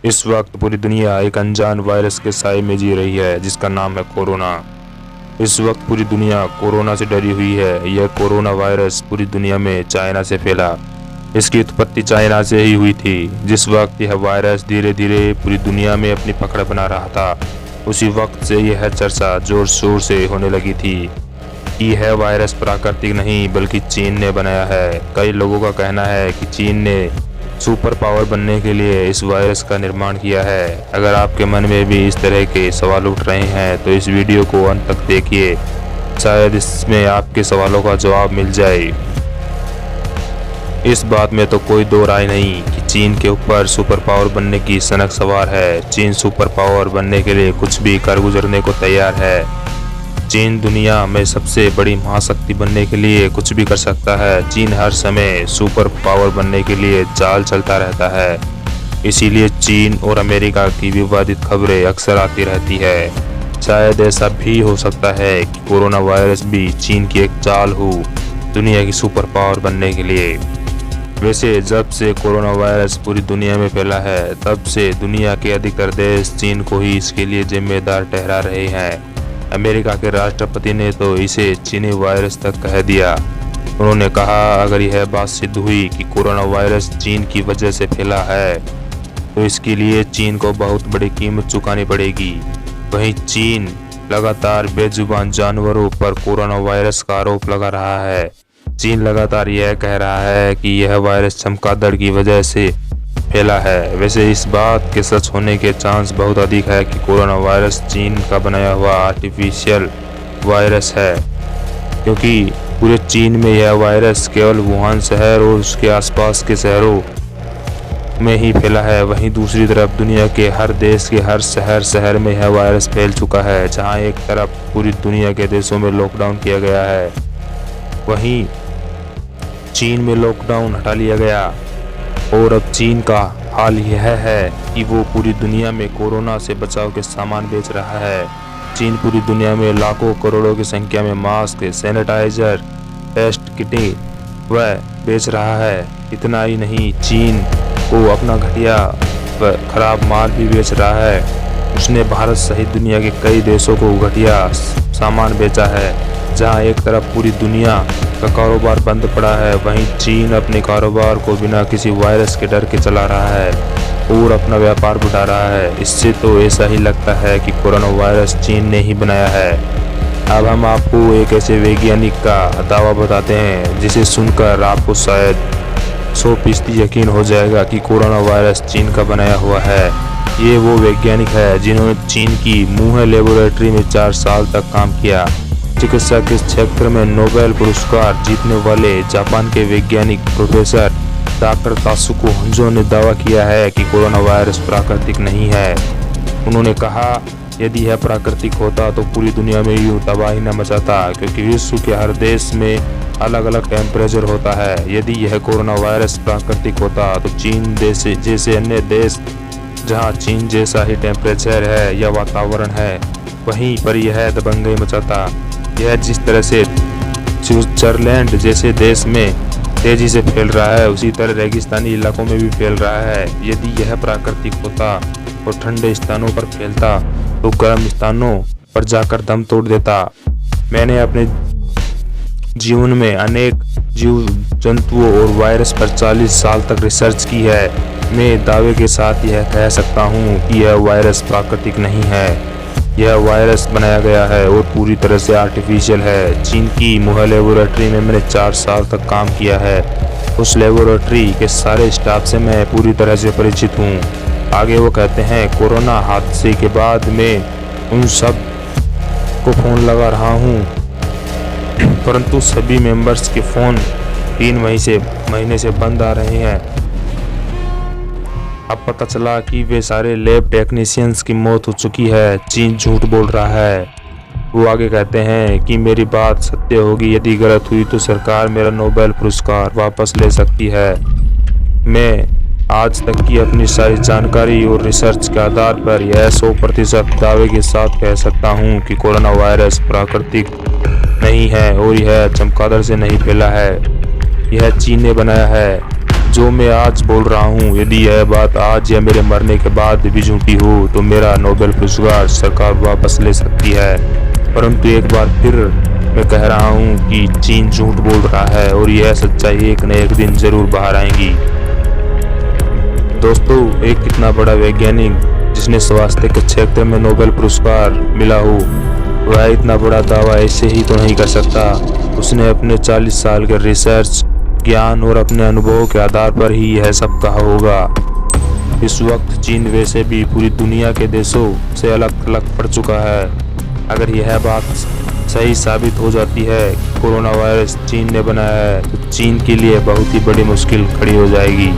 इस वक्त पूरी दुनिया एक अनजान वायरस के साए में जी रही है जिसका नाम है कोरोना। इस वक्त पूरी दुनिया कोरोना से डरी हुई है। यह कोरोना वायरस पूरी दुनिया में चाइना से फैला। इसकी उत्पत्ति चाइना से ही हुई थी। जिस वक्त यह वायरस धीरे धीरे पूरी दुनिया में अपनी पकड़ बना रहा था, उसी वक्त से यह चर्चा जोर शोर से होने लगी थी कि यह वायरस प्राकृतिक नहीं बल्कि चीन ने बनाया है। कई लोगों का कहना है कि चीन ने सुपर पावर बनने के लिए इस वायरस का निर्माण किया है। अगर आपके मन में भी इस तरह के सवाल उठ रहे हैं तो इस वीडियो को अंत तक देखिए, शायद इसमें आपके सवालों का जवाब मिल जाए। इस बात में तो कोई दो राय नहीं कि चीन के ऊपर सुपर पावर बनने की सनक सवार है। चीन सुपर पावर बनने के लिए कुछ भी कर गुजरने को तैयार है। चीन दुनिया में सबसे बड़ी महाशक्ति बनने के लिए कुछ भी कर सकता है। चीन हर समय सुपर पावर बनने के लिए चाल चलता रहता है। इसीलिए चीन और अमेरिका की विवादित खबरें अक्सर आती रहती है। शायद ऐसा भी हो सकता है कि कोरोना वायरस भी चीन की एक चाल हो दुनिया की सुपर पावर बनने के लिए। वैसे जब से कोरोना वायरस पूरी दुनिया में फैला है, तब से दुनिया के अधिकतर देश चीन को ही इसके लिए जिम्मेदार ठहरा रहे हैं। अमेरिका के राष्ट्रपति ने तो इसे चीनी वायरस तक कह दिया। उन्होंने कहा, अगर यह बात सिद्ध हुई कि कोरोना वायरस चीन की वजह से फैला है तो इसके लिए चीन को बहुत बड़ी कीमत चुकानी पड़ेगी। वहीं चीन लगातार बेजुबान जानवरों पर कोरोना वायरस का आरोप लगा रहा है। चीन लगातार यह कह रहा है कि यह वायरस चमगादड़ की वजह से फैला है। वैसे इस बात के सच होने के चांस बहुत अधिक है कि कोरोना वायरस चीन का बनाया हुआ आर्टिफिशियल वायरस है, क्योंकि पूरे चीन में यह वायरस केवल वुहान शहर और उसके आसपास के शहरों में ही फैला है। वहीं दूसरी तरफ दुनिया के हर देश के हर शहर में यह वायरस फैल चुका है। जहां एक तरफ पूरी दुनिया के देशों में लॉकडाउन किया गया है, वहीं चीन में लॉकडाउन हटा लिया गया। और अब चीन का हाल यह है कि वो पूरी दुनिया में कोरोना से बचाव के सामान बेच रहा है। चीन पूरी दुनिया में लाखों करोड़ों की संख्या में मास्क, सैनिटाइजर, टेस्ट किटें वह बेच रहा है। इतना ही नहीं, चीन को अपना घटिया व खराब माल भी बेच रहा है। उसने भारत सहित दुनिया के कई देशों को घटिया सामान बेचा है। जहां एक तरफ पूरी दुनिया का कारोबार बंद पड़ा है, वहीं चीन अपने कारोबार को बिना किसी वायरस के डर के चला रहा है और अपना व्यापार बढ़ा रहा है। इससे तो ऐसा ही लगता है कि कोरोना वायरस चीन ने ही बनाया है। अब हम आपको एक ऐसे वैज्ञानिक का दावा बताते हैं जिसे सुनकर आपको शायद 100% यकीन हो जाएगा कि कोरोना वायरस चीन का बनाया हुआ है। ये वो वैज्ञानिक है जिन्होंने चीन की वुहान लेबोरेटरी में 4 साल तक काम किया। चिकित्सा के क्षेत्र में नोबेल पुरस्कार जीतने वाले जापान के वैज्ञानिक प्रोफेसर डॉक्टर तासुको हंजो ने दावा किया है कि कोरोना वायरस प्राकृतिक नहीं है। उन्होंने कहा, यदि यह प्राकृतिक होता तो पूरी दुनिया में यूं तबाही न मचाता, क्योंकि विश्व के हर देश में अलग अलग टेम्परेचर होता है। यदि यह कोरोना वायरस प्राकृतिक होता तो चीन जैसे अन्य देश जहां चीन जैसा ही टेम्परेचर है या वातावरण है, वहीं पर यह दबंगई मचाता। यह जिस तरह से स्विट्जरलैंड जैसे देश में तेजी से फैल रहा है, उसी तरह रेगिस्तानी इलाकों में भी फैल रहा है। यदि यह प्राकृतिक होता और ठंडे स्थानों पर फैलता तो गर्म स्थानों पर जाकर दम तोड़ देता। मैंने अपने जीवन में अनेक जीव जंतुओं और वायरस पर 40 साल तक रिसर्च की है। मैं दावे के साथ यह कह सकता हूँ कि यह वायरस प्राकृतिक नहीं है। यह वायरस बनाया गया है और पूरी तरह से आर्टिफिशियल है। चीन की वुहान लेबोरेटरी में मैंने 4 साल तक काम किया है। उस लेबोरेटरी के सारे स्टाफ से मैं पूरी तरह से परिचित हूँ। आगे वो कहते हैं, कोरोना हादसे के बाद मैं उन सब को फ़ोन लगा रहा हूँ, परंतु सभी मेंबर्स के फ़ोन 3 महीने से बंद आ रहे हैं। अब पता चला कि वे सारे लैब टेक्नीशियंस की मौत हो चुकी है। चीन झूठ बोल रहा है। वो आगे कहते हैं कि मेरी बात सत्य होगी, यदि गलत हुई तो सरकार मेरा नोबेल पुरस्कार वापस ले सकती है। मैं आज तक की अपनी सारी जानकारी और रिसर्च के आधार पर यह 100% दावे के साथ कह सकता हूँ कि कोरोना वायरस प्राकृतिक नहीं है और यह चमगादड़ से नहीं फैला है। यह चीन ने बनाया है। जो मैं आज बोल रहा हूँ, यदि यह बात आज या मेरे मरने के बाद भी झूठी हो तो मेरा नोबेल पुरस्कार सरकार वापस ले सकती है। परंतु एक बार फिर मैं कह रहा हूँ कि चीन झूठ बोल रहा है और यह सच्चाई एक न एक दिन जरूर बाहर आएगी। दोस्तों, एक कितना बड़ा वैज्ञानिक जिसने स्वास्थ्य के क्षेत्र में नोबेल पुरस्कार मिला हो, वह इतना बड़ा दावा ऐसे ही तो नहीं कर सकता। उसने अपने 40 साल के रिसर्च, ज्ञान और अपने अनुभवों के आधार पर ही यह सब कहा होगा। इस वक्त चीन वैसे भी पूरी दुनिया के देशों से अलग थलग पड़ चुका है। अगर यह बात सही साबित हो जाती है कि कोरोना वायरस चीन ने बनाया है, तो चीन के लिए बहुत ही बड़ी मुश्किल खड़ी हो जाएगी।